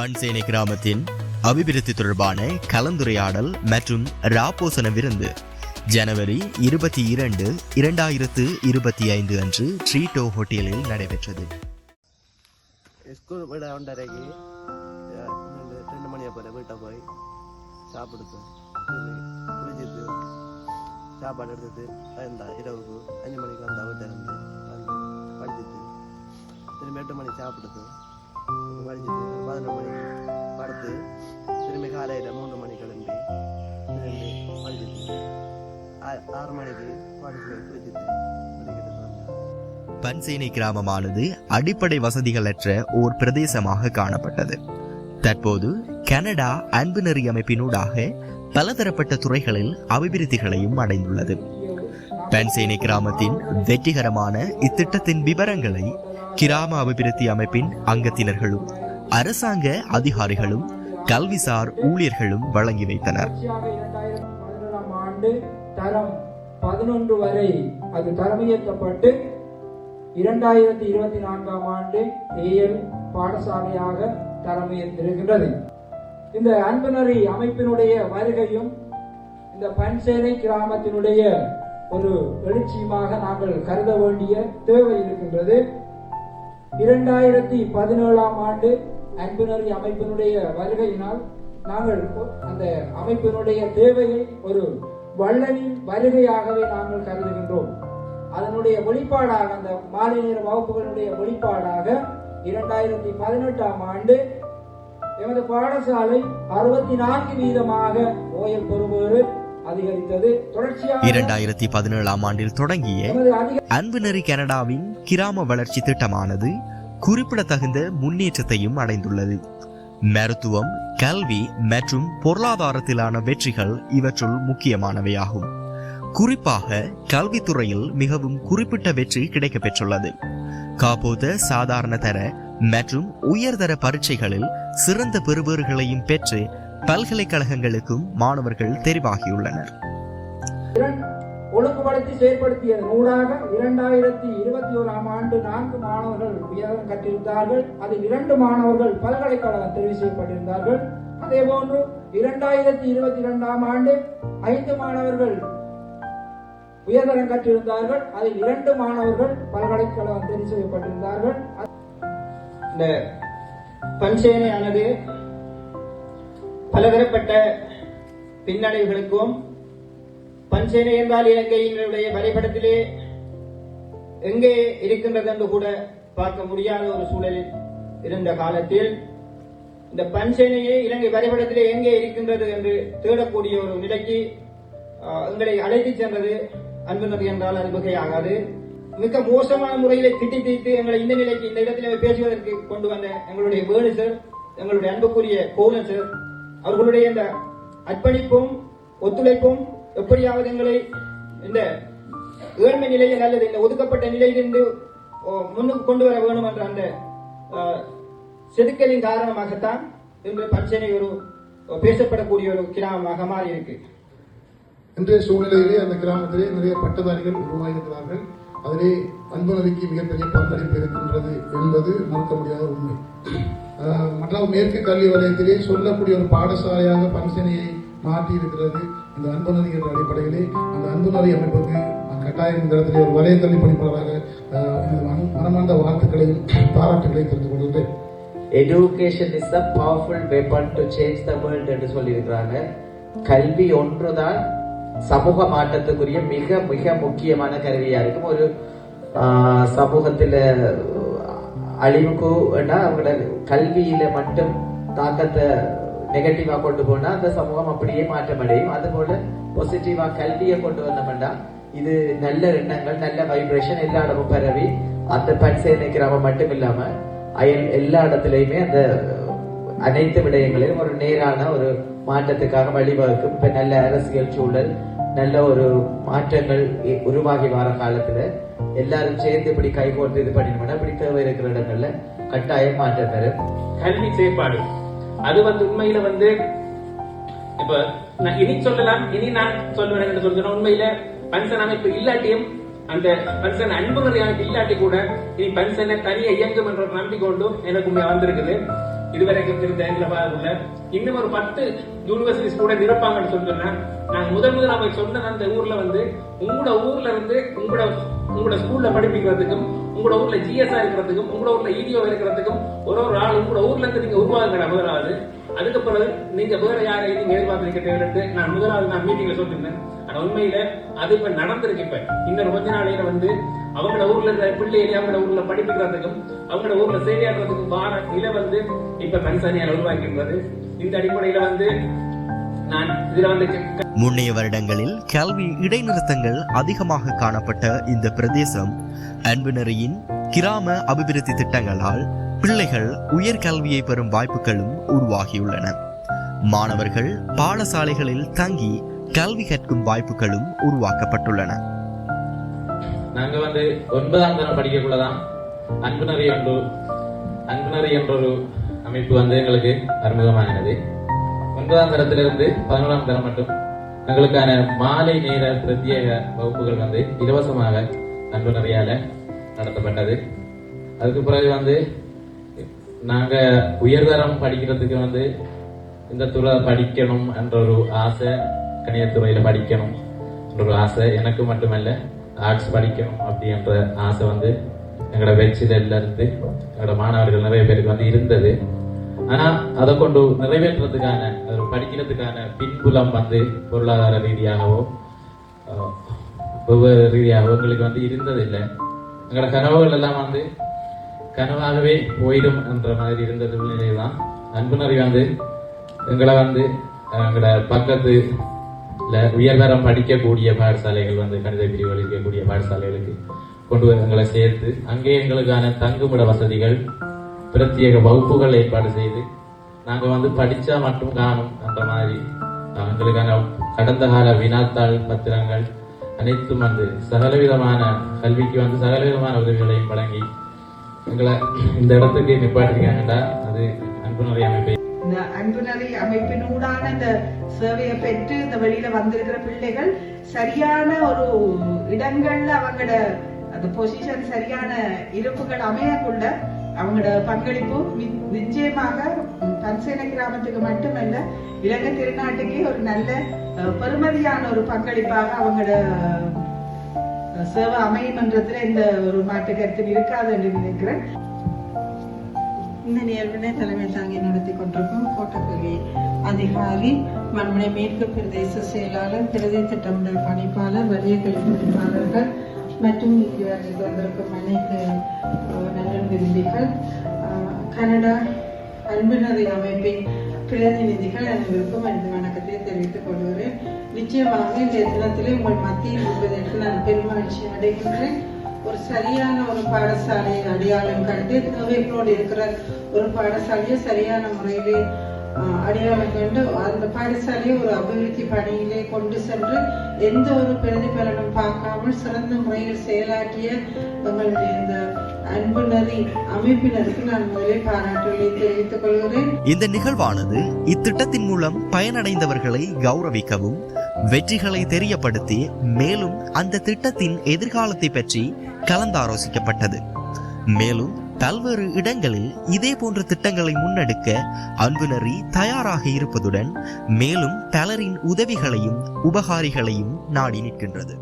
பன்சேனை கிராமத்தின் அபிவிருத்தி தொடர்பான கலந்துரையாடல் மற்றும் ராப்போசன விருந்து ஜனவரி 22, 2025 அன்று ட்ரீட்டோ ஹோட்டலில் நடைபெற்றது. ஸ்கூல் போய் 2:30 2 மணியை போல வீட்டை போய் சாப்பிடுத்து குளிச்சுட்டு சாப்பாடு எடுத்துட்டு வந்தா இரவுக்கு 5 மணிக்கு வந்தா வீட்டை இருந்து வந்து படிச்சுட்டு திரும்பி 8 மணிக்கு சாப்பிடுத்து படிச்சுட்டு 11 மணிக்கு படுத்து திரும்பி காலையில் 3 மணிக்கு கிளம்பி திரும்பி படிச்சுட்டு 6 மணிக்கு படிச்சு குளிச்சுட்டு படிக்கிறது. பன்சேனை கிராமமானது அடிப்படை வசதிகளற்ற ஓர் பிரதேசமாக காணப்பட்டது. தற்போது கனடா அன்பு நெறி அமைப்பினூடாக பலதரப்பட்ட துறைகளில் அபிவிருத்திகளையும் அடைந்துள்ளது. பன்சேனை கிராமத்தின் வெற்றிகரமான இத்திட்டத்தின் விவரங்களை கிராம அபிவிருத்தி அமைப்பின் அங்கத்தினர்களும் அரசாங்க அதிகாரிகளும் கல்விசார் ஊழியர்களும் வழங்கி வைத்தனர். 11 வரை அது தரமுயர்த்தப்பட்டு 2024 ஆண்டு AL பாடசாலையாக தரமுயர்த்திருக்கின்றது. இந்த அன்புநெறி அமைப்பினுடைய வருகையும் இந்த பன்சேனை கிராமத்தினுடைய ஒரு எழுச்சியுமாக நாங்கள் கருத வேண்டிய தேவை இருக்கின்றது. 2017 ஆண்டு அன்புநெறி அமைப்பினுடைய வருகையினால் நாங்கள் அந்த அமைப்பினுடைய தேவையை ஒரு வள்ளலின் வருகையாகவே நாங்கள் கருதுகின்றோம். அதனுடைய வெளிப்பாடாக அந்த மாலை நேர வகுப்புகளுடைய வெளிப்பாடாக 2018 ஆண்டு எமது பாடசாலை 64% ஓயல் பெறுபேறு அதிகரித்தது. தொடர்ச்சியாக 2017 ஆண்டில் தொடங்கிய அன்பு நெறி கனடாவின் கிராம வளர்ச்சி திட்டமானது குறிப்பிடத்தகுந்த முன்னேற்றத்தையும் அடைந்துள்ளது. மருத்துவம், கல்வி மற்றும் பொருளாதாரத்திலான வெற்றிகள் இவற்றுள் முக்கியமானவையாகும். குறிப்பாக கல்வித்துறையில் மிகவும் குறிப்பிட்ட வெற்றி கிடைக்கப் பெற்றுள்ளது. காப்போத சாதாரண தர மற்றும் உயர்தர பரீட்சைகளில் சிறந்த பெறுபேறுகளையும் பெற்று பல்கலைக்கழகங்களுக்கும் மாணவர்கள் தெரிவாகியுள்ளனர். ஒழுங்குபடுத்தி செயற்படுத்தியதன் ஊடாக 2021 ஆண்டு 4 மாணவர்கள் உயர்தரம் கற்றிருந்தார்கள். அதில் 2 மாணவர்கள் பல்கலைக்கழகம் தெரிவு செய்யப்பட்டிருந்தார்கள். அதே போன்று 2022 ஆண்டு 5 மாணவர்கள் உயர்தரம் கற்றிருந்தார்கள். அதில் 2 மாணவர்கள் பல்கலைக்கழகம் தெரிவு செய்யப்பட்டிருந்தார்கள். இந்த பன்சேனையானது பலதரப்பட்ட பின்னடைவுகளுக்கும் பன்சேனை என்றால் இலங்கையினுடைய வரைபடத்திலே எங்கே இருக்கின்றது என்று கூட பார்க்க முடியாத ஒரு சூழலில் இருந்த காலத்தில் இந்த பன்சேனையை இலங்கை வரைபடத்திலே எங்கே இருக்கின்றது என்று தேடக்கூடிய ஒரு நிலைக்கு எங்களை அழைத்து சென்றது அன்புநெறி என்றால் அது மிகையாகாது. மிக மோசமான முறையிலே திட்டி தீர்த்து எங்களை இந்த நிலைக்கு இந்த இடத்தில் பேசுவதற்கு கொண்டு வந்த எங்களுடைய வேணு சார், எங்களுடைய அன்புக்குரிய கோலன் சார் அவர்களுடைய இந்த அர்ப்பணிப்பும் ஒத்துழைப்பும் எப்படியாவது எங்களை இந்த ஏழ்மை நிலையில் அல்லது இந்த ஒதுக்கப்பட்ட நிலையிலிருந்து முன்னுக்கு கொண்டு வர வேண்டும் என்ற அந்த செதுக்கலின் காரணமாகத்தான் இன்று பன்சேனை ஒரு பேசப்படக்கூடிய ஒரு கிராமமாக மாறி இருக்கு. இன்றைய சூழ்நிலையிலே அந்த கிராமத்திலே நிறைய பட்டதாரிகள் உருவாகியிருக்கிறார்கள். அதிலே அன்புநெறிக்கு மிகப்பெரிய பங்களிப்பு இருக்கின்றது என்பது மறுக்க முடியாத உண்மை. மற்ற மேற்கு கல்வி வலயத்திலே சொல்லக்கூடிய ஒரு பாடசாலையாக பன்சேனையை மாற்றி இருக்கிறது. இந்த அன்புநெறி என்ற அடிப்படையிலே அந்த அன்புநெறி அமைப்புக்கு கட்டாயம் இந்த இடத்திலே ஒரு வலய கல்வி பணிப்பாளராக மனமார்ந்த வாழ்த்துக்களையும் பாராட்டுகளையும் தெரிந்து கொள்கிறேன். Education is a powerful weapon to change the world என்று சொல்லியிருக்கிறாங்க. கல்வி ஒன்றுதான் சமூக மாற்றத்துக்குரிய மிக மிக முக்கியமான கருவியா இருக்கும். ஒரு சமூகத்துல அழிவுக்கு அவங்களோட கல்வியில மட்டும் தாக்கத்தை நெகட்டிவா கொண்டு போனா அந்த சமூகம் அப்படியே மாற்றம் அடையும். அதுபோல பாசிட்டிவா கல்வியை கொண்டு வந்தோம்னா இது நல்ல எண்ணங்கள் நல்ல வைப்ரேஷன் எல்லா இடமும் பரவி அந்த பன்சேனை கிராமம் மட்டும் இல்லாம எல்லா இடத்துலயுமே அந்த அனைத்து விடயங்களையும் ஒரு நேரான ஒரு மாற்றத்துக்காக வழிவகுக்கும். இப்ப நல்ல அரசியல் சூழல் நல்ல ஒரு மாற்றங்கள் உருவாகி வர காலத்துல எல்லாரும் சேர்ந்து இப்படி கைகோர்த்து இது பண்ணினோம்னா இப்படி தேவை இருக்கிற இடங்கள்ல கட்டாயம் மாற்றம் தரும். கல்வி செயற்பாடு அது உண்மையில இப்ப இனி சொல்லலாம். இனி நான் சொல்லுவேன் என்று சொல்றேன். உண்மையில பன்சன் அமைப்பு இல்லாட்டியும் அந்த பன்சன் அன்புநெறி அமைப்பு இல்லாட்டி கூட இனி பன்சனை தனியாக இயங்கும் என்ற நம்பிக்கை கொண்டு எனக்கு வந்திருக்குது. இதுவரைக்கும் இருந்த எங்களை உள்ள இன்னும் ஒரு 10 யூனிவர்சிட்டி ஸ்டூடெண்ட் இருப்பாங்கன்னு சொன்னா நாங்க முதல்ல போய் சொன்ன அந்த ஊர்ல வந்து உங்களோட ஊர்ல இருந்து உங்களோட ஸ்கூல்ல படிப்பிக்கிறதுக்கும் உங்களோட ஊர்ல ஜிஎஸ்ஆ இருக்கிறதுக்கும் உங்களோட ஊர்ல இடிஓ இருக்கிறதுக்கும் ஒரு ஆள் உங்களோட ஊர்ல இருந்து நீங்க உருவாக்குற முதலாவது. அதுக்கு பிறகு நீங்க வேற யாரையும் நீங்க எதிர்பார்த்திருக்க நான் முதலாவது மீட்டிங்ல சொல்லியிருந்தேன். ஆனா உண்மையில அது இப்ப நடந்திருக்கு. இப்ப இன்னொரு கொஞ்ச நாளையில வந்து அவங்களோட ஊர்ல இருக்கிற பிள்ளைகளை அவங்களோட ஊர்ல படிப்பிக்கிறதுக்கும் அவங்களோட ஊர்ல சேவையாடுறதுக்கும் வார நிலை வந்து இப்ப தனிசானியால் உருவாக்கின்றது. இந்த அடிப்படையில வந்து நான் இதுல வந்து முன்னைய வருடங்களில் கல்வி இடைநிறுத்தங்கள் அதிகமாக காணப்பட்ட இந்த பிரதேசம் அன்புநெறியின் கிராம அபிவிருத்தி திட்டங்களால் பிள்ளைகள் உயர்கல்வியை பெறும் வாய்ப்புகளும் உருவாகியுள்ளன. மாணவர்கள் பாடசாலைகளில் தங்கி கல்வி கற்கும் வாய்ப்புகளும் உருவாக்கப்பட்டுள்ளன. நாங்க வந்து 9ஆம் தரம் படிக்கக்குள்ளதான் அன்புநெறி என்ற ஒரு அமைப்பு வந்து எங்களுக்கு அறிமுகமானது. 9ஆம் தரத்திலிருந்து 11ஆம் தரம் மட்டும் எங்களுக்கான மாலை நேர பிரத்யேக வகுப்புகள் வந்து இலவசமாக அன்புநெறியால நடத்தப்பட்டது. அதுக்கு பிறகு வந்து நாங்க உயர்தரம் படிக்கிறதுக்கு வந்து இந்த துறை படிக்கணும் என்ற ஒரு ஆசை, கணிதத்துறையில படிக்கணும் என்ற ஒரு ஆசை எனக்கு மட்டுமல்ல, ஆர்ட்ஸ் படிக்கணும் அப்படின்ற ஆசை வந்து எங்களோட வெற்றில இருந்து எங்களோட மாணவர்கள் நிறைய பேருக்கு வந்து இருந்தது. ஆனா அதை கொண்டு நிறைவேற்றுறதுக்கான படிக்கிறதுக்கான பின்புலம் வந்து பொருளாதார ரீதியாகவோ ஒவ்வொரு ரீதியாகவோ எங்களுக்கு வந்து இருந்ததில்லை. எங்களோட கனவுகள் எல்லாம் வந்து கனவாகவே போயிடும் என்ற மாதிரி இருந்த சூழ்நிலைதான் அன்புநெறி வந்து எங்களை வந்து எங்களோட பக்கத்துல உயர்தரம் படிக்கக்கூடிய பாடசாலைகள் வந்து கணித பிரிவுகள் இருக்கக்கூடிய பாடசாலைகளுக்கு கொண்டு எங்களை சேர்த்து அங்கே எங்களுக்கான தங்குமிட வசதிகள், பிரத்யேக வகுப்புகள் ஏற்பாடு செய்து நாங்க வந்து படிச்சா மட்டும் காணும் என்ற மாதிரி எங்களுக்கான கடந்த கால வினாத்தாள் பத்திரங்கள் அனைத்தும் வந்து சகலவிதமான கல்விக்கு வந்து சகலவிதமான உதவிகளையும் வழங்கி எங்களை இந்த இடத்துக்கு நிப்பாட்டிருக்காங்கடா. அது அன்புநெறி அமைப்பு. இந்த அன்புநெறி அமைப்பினூடான இந்த சேவையை பெற்று இந்த வெளியில வந்திருக்கிற பிள்ளைகள் சரியான ஒரு இடங்கள்ல அவங்களோட அந்த பொசிஷன் சரியான இருப்புகள் அமையக்குள்ள அவங்களோட பங்களிப்பு நிச்சயமாக பன்சேன கிராமத்துக்கு மட்டுமல்ல இலங்கை திருநாட்டுக்கே ஒரு நல்ல பெருமதியான ஒரு பங்களிப்பாக அவங்களோட சேவை அமையமன்றத்துல இந்த ஒரு மாற்று கருத்து இருக்காது என்று நினைக்கிறேன். இந்த நிகழ்வினை தலைமை தாங்கி நடத்தி கொண்டிருக்கும் கோட்டக்கல்வி அதிகாரி, மண்முனை மேற்கு பிரதேச செயலாளர், பிரதி திட்டமிடல் பணிப்பாளர், வலிய கல்வி பணிப்பாளர்கள் மற்றும் வந்திருக்கும் அனைத்து நலன் விரும்பிகள், கனடா அன்புநெறி அமைப்பின் பிரதிநிதிகள் அனைவருக்கும் எனது வணக்கத்தை தெரிவித்துக் கொள்கிறேன். நிச்சயமாக இந்த தினத்திலே உங்கள் மத்தியில் இருப்பதற்கு நான் பெருமகிழ்ச்சி அடைகின்றேன். ஒரு சரியான ஒரு பாடசாலையை அடையாளம் கண்டு தேவைகளோடு இருக்கிற ஒரு பாடசாலையை சரியான முறையிலே அடையாளம் கண்டு அந்த பாடசாலையை ஒரு அபிவிருத்தி பணியிலே கொண்டு சென்று எந்த ஒரு பிரதிபலனும் பார்க்காமல் சிறந்த முறையில் செயலாற்றிய எங்களுடைய இந்த அன்புநெறி அமைப்பினருக்கு நான் முதலில் பாராட்டுகளை தெரிவித்துக் கொள்கிறேன். இந்த நிகழ்வானது இத்திட்டத்தின் மூலம் பயனடைந்தவர்களை கௌரவிக்கவும் வெற்றிகளை தெரியப்படுத்தி மேலும் அந்த திட்டத்தின் எதிர்காலத்தை பற்றி கலந்தாலோசிக்கப்பட்டது. மேலும் பல்வேறு இடங்களில் இதே போன்ற திட்டங்களை முன்னெடுக்க அன்புநெறி தயாராக இருப்பதுடன் மேலும் பலரின் உதவிகளையும் உபகாரிகளையும் நாடி நிற்கின்றது.